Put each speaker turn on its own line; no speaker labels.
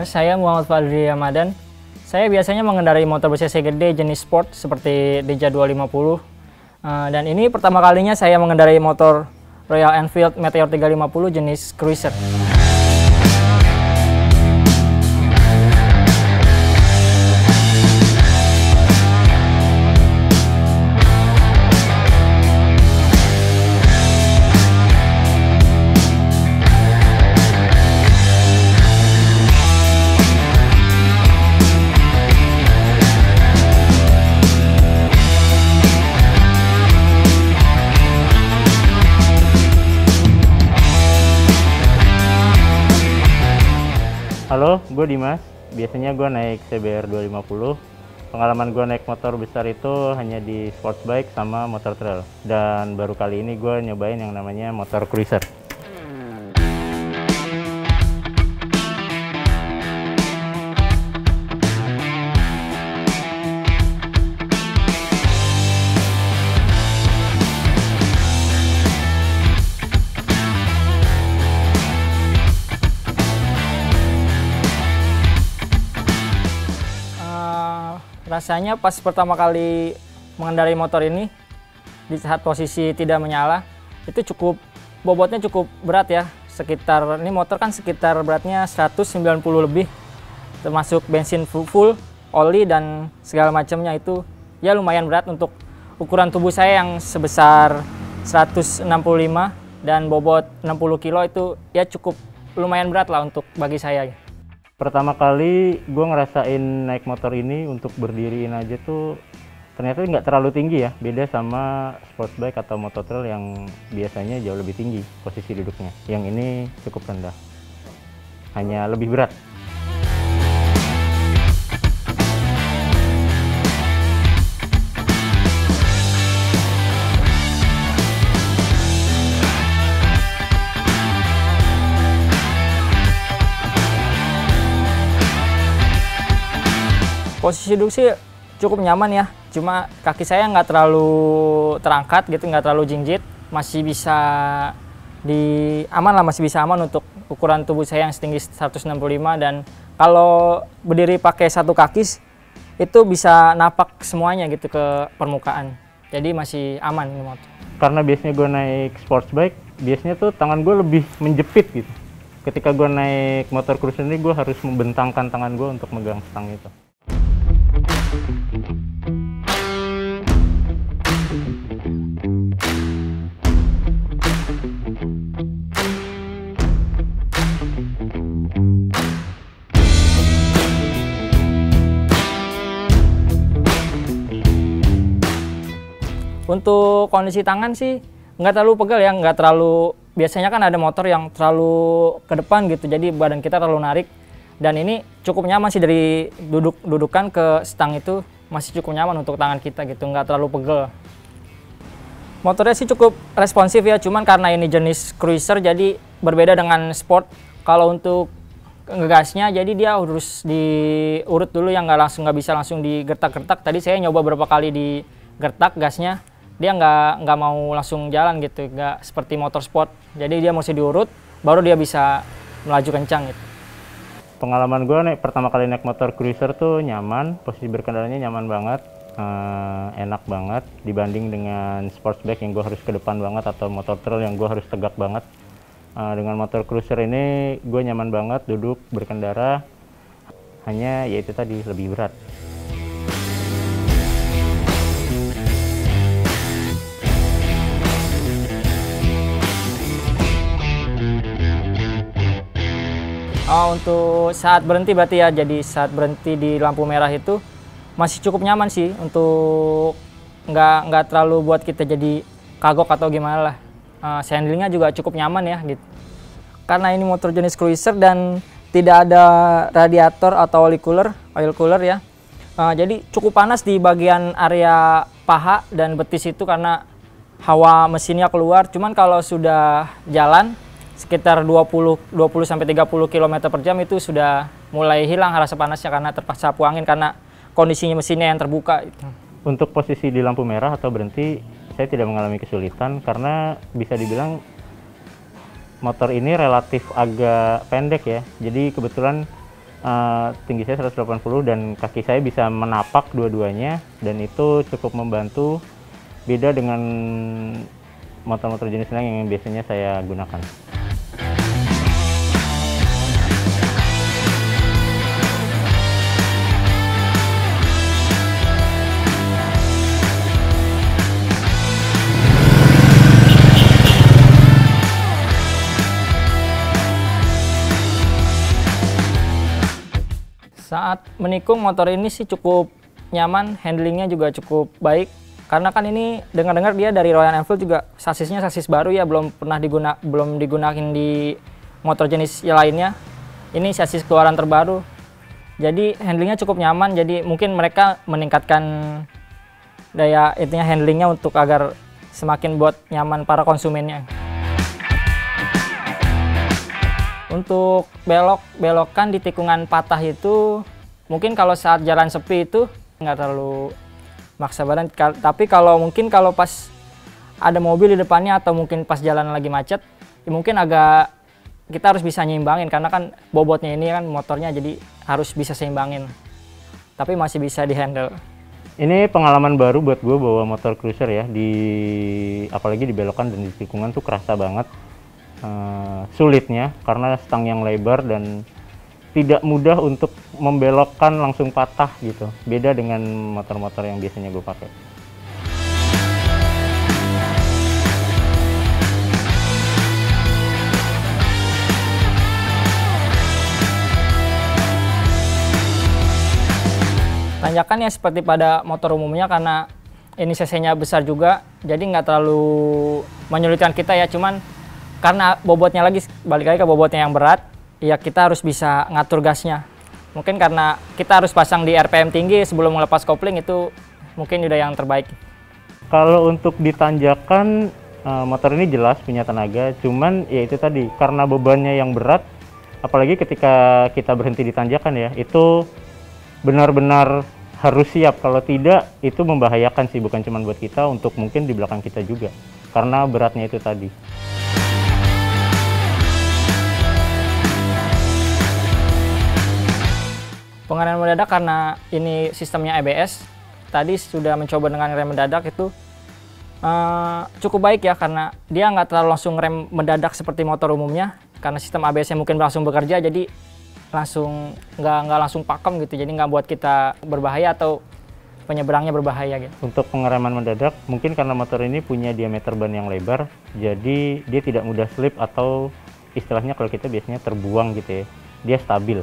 Saya Muhammad Fadli Ramadan. Saya biasanya mengendarai motor ber-cc gede jenis sport seperti Ninja 250. Dan ini pertama kalinya saya mengendarai motor Royal Enfield Meteor 350 jenis cruiser.
Halo, gue Dimas. Biasanya gue naik CBR 250. Pengalaman gue naik motor besar itu hanya di sports bike sama motor trail. Dan baru kali ini gue nyobain yang namanya motor cruiser.
Rasanya pas pertama kali mengendarai motor ini, di saat posisi tidak menyala, itu bobotnya cukup berat ya. Ini motor kan sekitar beratnya 190 lebih, termasuk bensin full, oli dan segala macamnya. Itu ya lumayan berat untuk ukuran tubuh saya yang sebesar 165 dan bobot 60 kilo, itu ya cukup lumayan berat lah untuk bagi saya.
Pertama kali gue ngerasain naik motor ini untuk berdiriin aja tuh ternyata nggak terlalu tinggi ya, beda sama sports bike atau motor trail yang biasanya jauh lebih tinggi posisi duduknya. Yang ini cukup rendah, hanya lebih berat.
Posisi duduk sih cukup nyaman ya, cuma kaki saya nggak terlalu terangkat gitu, nggak terlalu jinjit, masih bisa masih bisa aman untuk ukuran tubuh saya yang setinggi 165, dan kalau berdiri pakai satu kaki itu bisa napak semuanya gitu ke permukaan, jadi masih aman ini motor.
Karena biasanya gue naik sports bike, biasanya tuh tangan gue lebih menjepit gitu. Ketika gue naik motor cruiser ini, gue harus membentangkan tangan gue untuk megang stang itu.
Untuk kondisi tangan sih nggak terlalu pegal ya, nggak terlalu, biasanya kan ada motor yang terlalu ke depan gitu, jadi badan kita terlalu narik. Dan ini cukup nyaman sih, dari dudukan ke stang itu masih cukup nyaman untuk tangan kita gitu, nggak terlalu pegel. Motornya sih cukup responsif ya, cuman karena ini jenis cruiser jadi berbeda dengan sport. Kalau untuk ngegasnya, jadi dia harus diurut dulu, yang nggak bisa langsung digertak-gertak. Tadi saya nyoba beberapa kali digertak gasnya, dia nggak mau langsung jalan gitu, nggak seperti motor sport. Jadi dia mesti diurut, baru dia bisa melaju kencang gitu.
Pengalaman gue pertama kali naik motor cruiser tuh nyaman, posisi berkendaranya nyaman banget, enak banget dibanding dengan sports bike yang gue harus ke depan banget atau motor trail yang gue harus tegak banget. Dengan motor cruiser ini gue nyaman banget duduk berkendara, hanya yaitu tadi lebih berat.
Untuk saat berhenti berarti ya, jadi saat berhenti di lampu merah itu masih cukup nyaman sih, untuk nggak terlalu buat kita jadi kagok atau gimana lah. Handlingnya juga cukup nyaman ya gitu. Karena ini motor jenis cruiser dan tidak ada radiator atau oil cooler ya. Jadi cukup panas di bagian area paha dan betis itu karena hawa mesinnya keluar. Cuman kalau sudah jalan sekitar 20-30 km per jam itu sudah mulai hilang rasa panasnya karena terpaksa sapu angin karena kondisinya mesinnya yang terbuka.
Untuk posisi di lampu merah atau berhenti, saya tidak mengalami kesulitan karena bisa dibilang motor ini relatif agak pendek ya. Jadi kebetulan tinggi saya 180 dan kaki saya bisa menapak dua-duanya, dan itu cukup membantu, beda dengan motor-motor jenis lain yang biasanya saya gunakan.
Saat menikung motor ini sih cukup nyaman, handlingnya juga cukup baik. Karena kan ini dengar-dengar dia dari Royal Enfield juga sasisnya sasis baru ya, belum digunakan di motor jenis yang lainnya. Ini sasis keluaran terbaru. Jadi handlingnya cukup nyaman, jadi mungkin mereka meningkatkan daya intinya handlingnya untuk agar semakin buat nyaman para konsumennya. Untuk belokan di tikungan patah itu, mungkin kalau saat jalan sepi itu nggak terlalu maksa badan. Tapi kalau pas ada mobil di depannya atau mungkin pas jalan lagi macet, ya mungkin kita harus bisa nyimbangin karena kan bobotnya ini kan motornya, jadi harus bisa seimbangin. Tapi masih bisa dihandle.
Ini pengalaman baru buat gue bawa motor cruiser ya, apalagi di belokan dan di tikungan tuh kerasa banget. Sulitnya karena stang yang lebar dan tidak mudah untuk membelokkan langsung patah gitu, beda dengan motor-motor yang biasanya gue pakai.
Tanjakan ya seperti pada motor umumnya, karena ini cc-nya besar juga, jadi nggak terlalu menyulitkan kita ya, cuman karena bobotnya balik lagi ke bobotnya yang berat, ya kita harus bisa ngatur gasnya. Mungkin karena kita harus pasang di RPM tinggi sebelum melepas kopling, itu mungkin udah yang terbaik.
Kalau untuk di tanjakan, motor ini jelas punya tenaga, cuman ya itu tadi, karena bebannya yang berat, apalagi ketika kita berhenti di tanjakan ya, itu benar-benar harus siap. Kalau tidak, itu membahayakan sih, bukan cuma buat kita, untuk mungkin di belakang kita juga, karena beratnya itu tadi.
Pengereman mendadak karena ini sistemnya ABS, tadi sudah mencoba dengan rem mendadak itu cukup baik ya, karena dia nggak terlalu langsung rem mendadak seperti motor umumnya, karena sistem ABS-nya mungkin langsung bekerja, jadi nggak langsung pakem gitu, jadi nggak buat kita berbahaya atau penyeberangnya berbahaya gitu.
Untuk pengereman mendadak, mungkin karena motor ini punya diameter ban yang lebar, jadi dia tidak mudah slip atau istilahnya kalau kita biasanya terbuang gitu ya, dia stabil.